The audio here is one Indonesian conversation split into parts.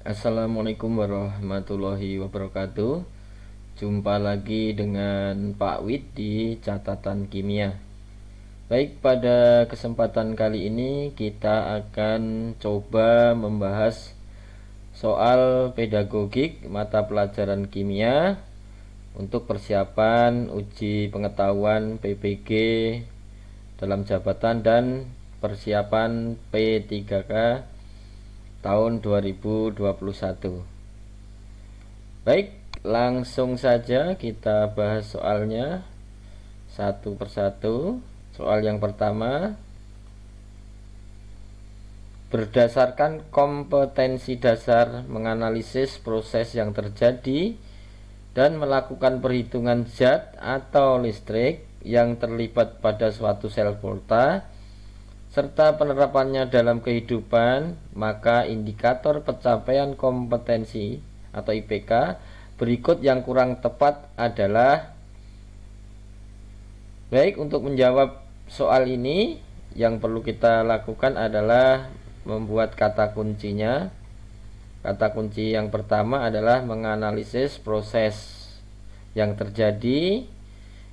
Assalamualaikum warahmatullahi wabarakatuh. Jumpa lagi dengan Pak Wid di catatan kimia. Baik, pada kesempatan kali ini kita akan coba membahas soal pedagogik mata pelajaran kimia untuk persiapan uji pengetahuan PPG dalam jabatan dan persiapan P3K tahun 2021. Baik, langsung saja kita bahas soalnya satu persatu. Soal yang pertama, berdasarkan kompetensi dasar menganalisis proses yang terjadi dan melakukan perhitungan zat atau listrik yang terlibat pada suatu sel volta serta penerapannya dalam kehidupan, maka indikator pencapaian kompetensi atau IPK berikut yang kurang tepat adalah. Baik, untuk menjawab soal ini yang perlu kita lakukan adalah membuat kata kuncinya. Kata kunci yang pertama adalah menganalisis proses yang terjadi.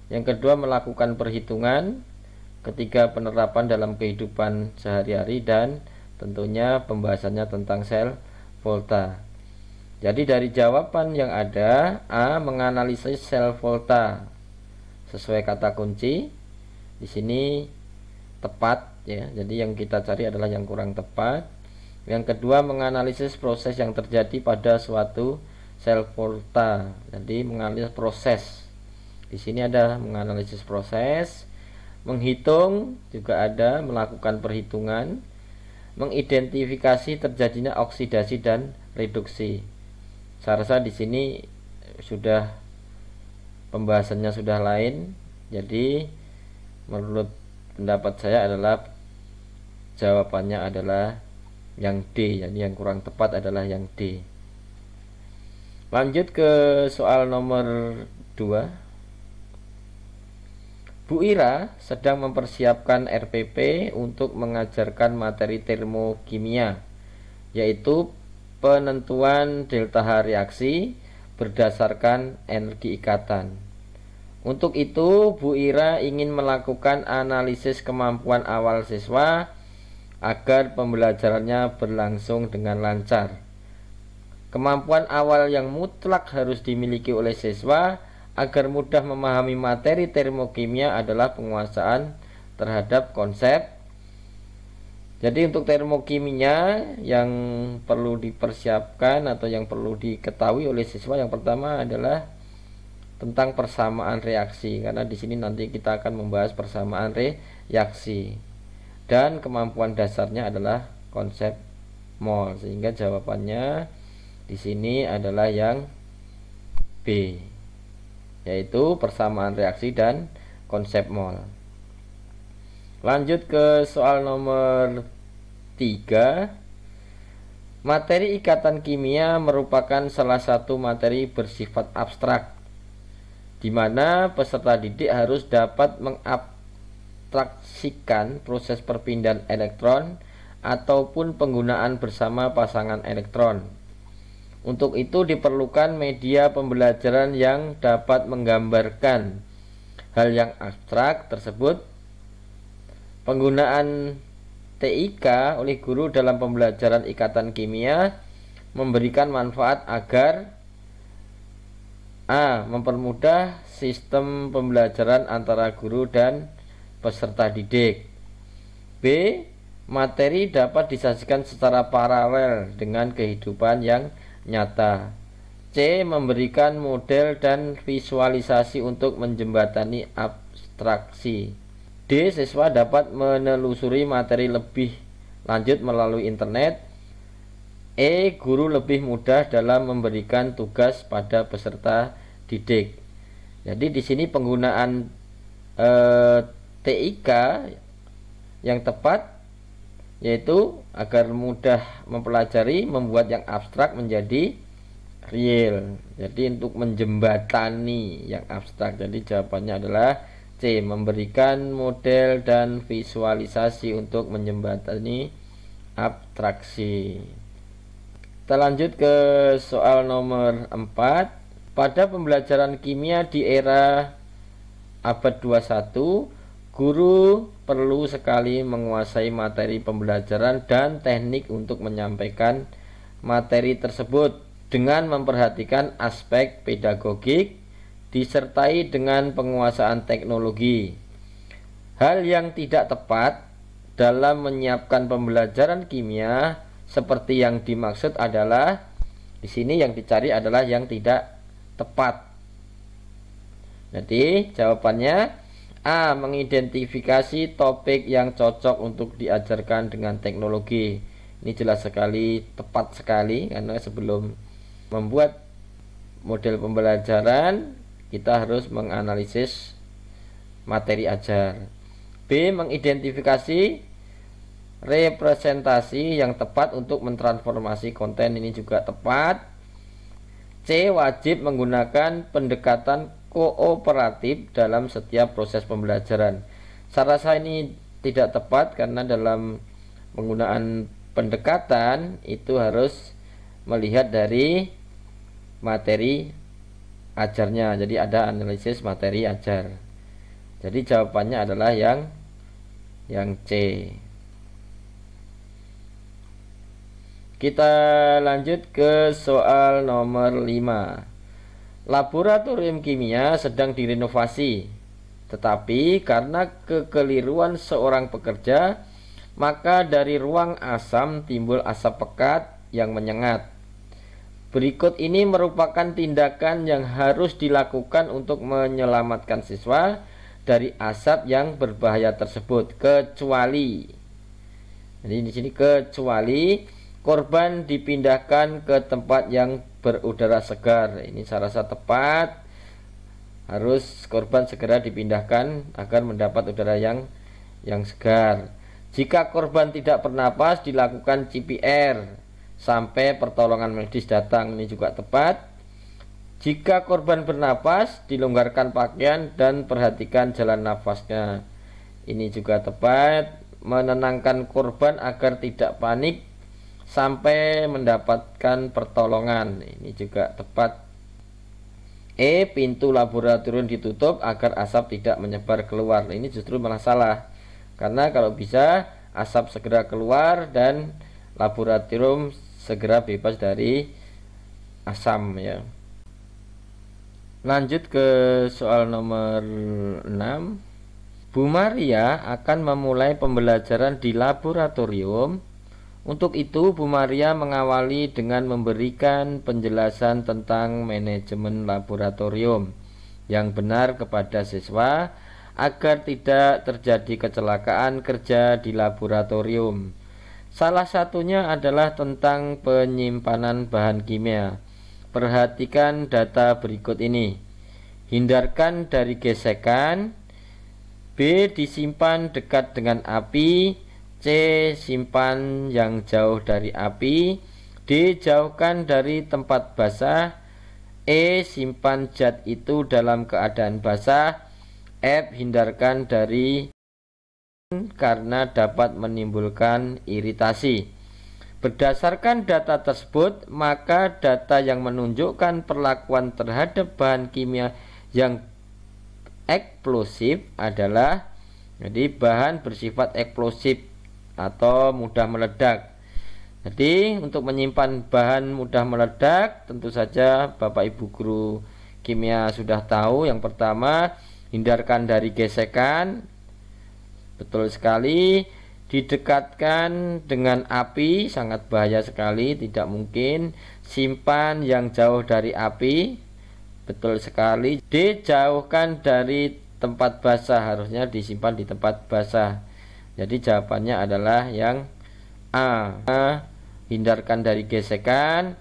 Yang kedua, melakukan perhitungan. Ketiga, penerapan dalam kehidupan sehari-hari, dan tentunya pembahasannya tentang sel volta. Jadi dari jawaban yang ada, A, menganalisis sel volta sesuai kata kunci. Di sini tepat ya. Jadi yang kita cari adalah yang kurang tepat. Yang kedua, menganalisis proses yang terjadi pada suatu sel volta. Jadi menganalisis proses. Di sini ada menganalisis proses. Menghitung juga ada, melakukan perhitungan, mengidentifikasi terjadinya oksidasi dan reduksi. Saya rasa di sini sudah pembahasannya sudah lain. Jadi menurut pendapat saya adalah jawabannya adalah yang D. Jadi yang kurang tepat adalah yang D. Lanjut ke soal nomor 2. Bu Ira sedang mempersiapkan RPP untuk mengajarkan materi termokimia, yaitu penentuan delta H reaksi berdasarkan energi ikatan. Untuk itu, Bu Ira ingin melakukan analisis kemampuan awal siswa agar pembelajarannya berlangsung dengan lancar. Kemampuan awal yang mutlak harus dimiliki oleh siswa agar mudah memahami materi termokimia adalah penguasaan terhadap konsep. Jadi untuk termokimia yang perlu dipersiapkan atau yang perlu diketahui oleh siswa, yang pertama adalah tentang persamaan reaksi, karena di sini nanti kita akan membahas persamaan reaksi, dan kemampuan dasarnya adalah konsep mol, sehingga jawabannya di sini adalah yang B, yaitu persamaan reaksi dan konsep mol. Lanjut ke soal nomor 3. Materi ikatan kimia merupakan salah satu materi bersifat abstrak, di mana peserta didik harus dapat mengabstraksikan proses perpindahan elektron ataupun penggunaan bersama pasangan elektron. Untuk itu diperlukan media pembelajaran yang dapat menggambarkan hal yang abstrak tersebut. Penggunaan TIK oleh guru dalam pembelajaran ikatan kimia memberikan manfaat agar A. mempermudah sistem pembelajaran antara guru dan peserta didik. B. materi dapat disajikan secara paralel dengan kehidupan yang nyata. C. memberikan model dan visualisasi untuk menjembatani abstraksi. D. siswa dapat menelusuri materi lebih lanjut melalui internet. E. guru lebih mudah dalam memberikan tugas pada peserta didik. Jadi di sini penggunaan TIK yang tepat yaitu agar mudah mempelajari, membuat yang abstrak menjadi real. Jadi untuk menjembatani yang abstrak. Jadi jawabannya adalah C. memberikan model dan visualisasi untuk menjembatani abstraksi. Kita lanjut ke soal nomor 4. Pada pembelajaran kimia di era abad 21, guru perlu sekali menguasai materi pembelajaran dan teknik untuk menyampaikan materi tersebut dengan memperhatikan aspek pedagogik disertai dengan penguasaan teknologi. Hal yang tidak tepat dalam menyiapkan pembelajaran kimia seperti yang dimaksud adalah, di sini yang dicari adalah yang tidak tepat. Jadi jawabannya A. Mengidentifikasi topik yang cocok untuk diajarkan dengan teknologi. Ini jelas sekali, tepat sekali, karena sebelum membuat model pembelajaran kita harus menganalisis materi ajar. B. Mengidentifikasi representasi yang tepat untuk mentransformasi konten. Ini juga tepat. C. Wajib menggunakan pendekatan kooperatif dalam setiap proses pembelajaran. Saya rasa ini tidak tepat karena dalam penggunaan pendekatan itu harus melihat dari materi ajarnya. Jadi ada analisis materi ajar. Jadi jawabannya adalah yang C. Kita lanjut ke soal nomor 5. Laboratorium kimia sedang direnovasi, tetapi karena kekeliruan seorang pekerja, maka dari ruang asam timbul asap pekat yang menyengat. Berikut ini merupakan tindakan yang harus dilakukan untuk menyelamatkan siswa dari asap yang berbahaya tersebut, kecuali, jadi di sini kecuali korban dipindahkan ke tempat yang berudara segar. Ini saya rasa tepat. Harus korban segera dipindahkan agar mendapat udara yang segar. Jika korban tidak bernapas, dilakukan CPR sampai pertolongan medis datang. Ini juga tepat. Jika korban bernapas, dilonggarkan pakaian dan perhatikan jalan nafasnya. Ini juga tepat. Menenangkan korban agar tidak panik sampai mendapatkan pertolongan. Ini juga tepat. E. Pintu laboratorium ditutup agar asap tidak menyebar keluar. Ini justru malah salah, karena kalau bisa asap segera keluar dan laboratorium segera bebas dari asam ya. Lanjut ke soal nomor 6. Bu Maria akan memulai pembelajaran di laboratorium. Untuk itu, Bu Maria mengawali dengan memberikan penjelasan tentang manajemen laboratorium yang benar kepada siswa agar tidak terjadi kecelakaan kerja di laboratorium. Salah satunya adalah tentang penyimpanan bahan kimia. Perhatikan data berikut ini. Hindarkan dari gesekan. B. Disimpan dekat dengan api. C. Simpan yang jauh dari api. D. Jauhkan dari tempat basah. E. Simpan zat itu dalam keadaan basah. F. Hindarkan dari karena dapat menimbulkan iritasi. Berdasarkan data tersebut, maka data yang menunjukkan perlakuan terhadap bahan kimia yang eksplosif adalah, jadi bahan bersifat eksplosif atau mudah meledak. Jadi untuk menyimpan bahan mudah meledak, tentu saja Bapak Ibu guru kimia sudah tahu. Yang pertama, hindarkan dari gesekan. Betul sekali. Didekatkan dengan api, sangat bahaya sekali, tidak mungkin. Simpan yang jauh dari api. Betul sekali. D. Jauhkan dari tempat basah, harusnya disimpan di tempat basah. Jadi jawabannya adalah yang A. Hindarkan dari gesekan,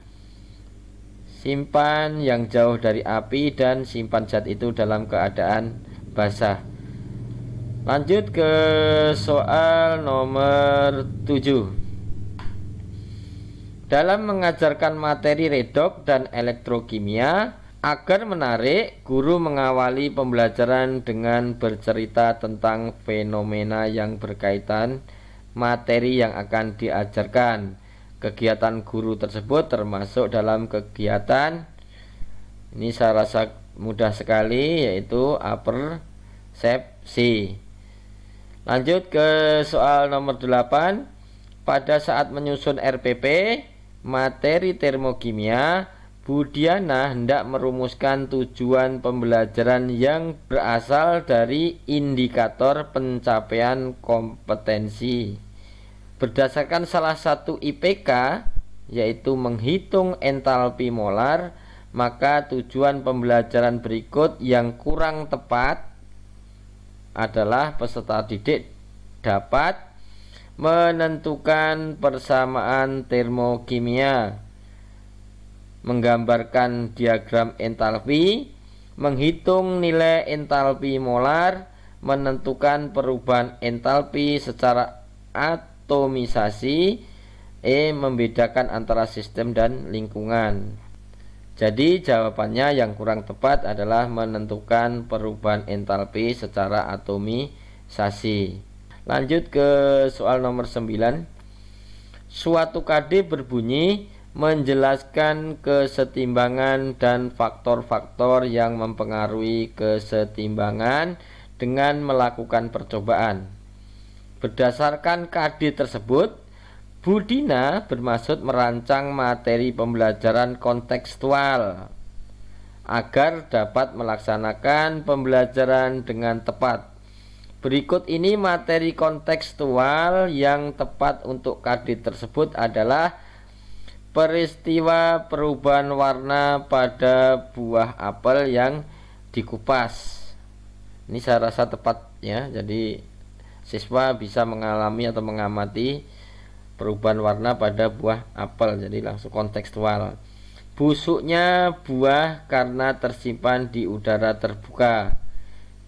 simpan yang jauh dari api, dan simpan zat itu dalam keadaan basah. Lanjut ke soal nomor 7. Dalam mengajarkan materi redoks dan elektrokimia, agar menarik, guru mengawali pembelajaran dengan bercerita tentang fenomena yang berkaitan materi yang akan diajarkan. kegiatan guru tersebut termasuk dalam kegiatan, ini saya rasa mudah sekali, yaitu apersepsi. Lanjut ke soal nomor 8. Pada saat menyusun RPP materi termokimia, Budiana hendak merumuskan tujuan pembelajaran yang berasal dari indikator pencapaian kompetensi. Berdasarkan salah satu IPK, yaitu menghitung entalpi molar, maka tujuan pembelajaran berikut yang kurang tepat adalah peserta didik dapat menentukan persamaan termokimia, menggambarkan diagram entalpi, menghitung nilai entalpi molar, menentukan perubahan entalpi secara atomisasi, membedakan antara sistem dan lingkungan. Jadi jawabannya yang kurang tepat adalah menentukan perubahan entalpi secara atomisasi. Lanjut ke soal nomor 9. Suatu KD berbunyi menjelaskan kesetimbangan dan faktor-faktor yang mempengaruhi kesetimbangan dengan melakukan percobaan. Berdasarkan KD tersebut, Budina bermaksud merancang materi pembelajaran kontekstual agar dapat melaksanakan pembelajaran dengan tepat. Berikut ini materi kontekstual yang tepat untuk KD tersebut adalah peristiwa perubahan warna pada buah apel yang dikupas. Ini saya rasa tepat ya, jadi siswa bisa mengalami atau mengamati perubahan warna pada buah apel, jadi langsung kontekstual. Busuknya buah karena tersimpan di udara terbuka,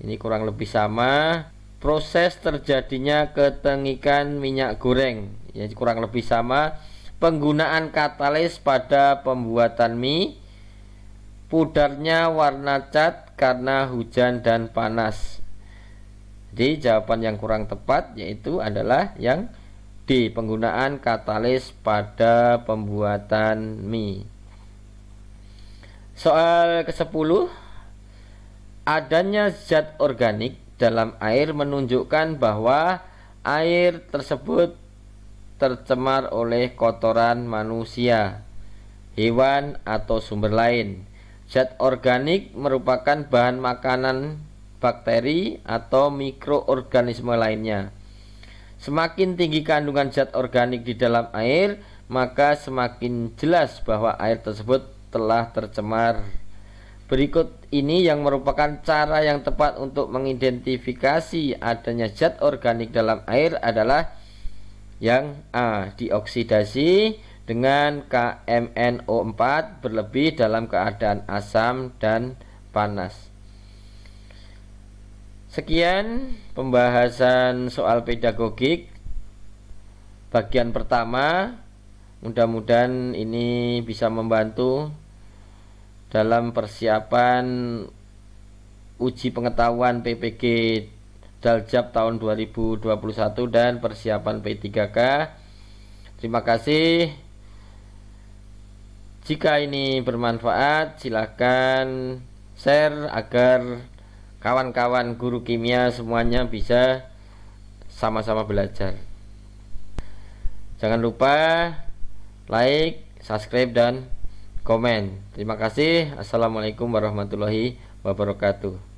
ini kurang lebih sama. Proses terjadinya ketengikan minyak goreng, ya kurang lebih sama. Penggunaan katalis pada pembuatan mie, pudarnya warna cat karena hujan dan panas. Jadi jawaban yang kurang tepat yaitu adalah yang D, penggunaan katalis pada pembuatan mie. Soal ke-10. Adanya zat organik dalam air menunjukkan bahwa air tersebut tercemar oleh kotoran manusia, hewan, atau sumber lain. Zat organik merupakan bahan makanan bakteri atau mikroorganisme lainnya. Semakin tinggi kandungan zat organik di dalam air, maka semakin jelas bahwa air tersebut telah tercemar. Berikut ini yang merupakan cara yang tepat untuk mengidentifikasi adanya zat organik dalam air adalah yang A, dioksidasi dengan KMNO4 berlebih dalam keadaan asam dan panas. Sekian pembahasan soal pedagogik bagian pertama. Mudah-mudahan ini bisa membantu dalam persiapan uji pengetahuan PPG Daljab tahun 2021 dan persiapan P3K. Terima kasih. Jika ini bermanfaat, silakan share agar kawan-kawan guru kimia semuanya bisa sama-sama belajar. Jangan lupa like, subscribe, dan komen. Terima kasih. Assalamualaikum warahmatullahi wabarakatuh.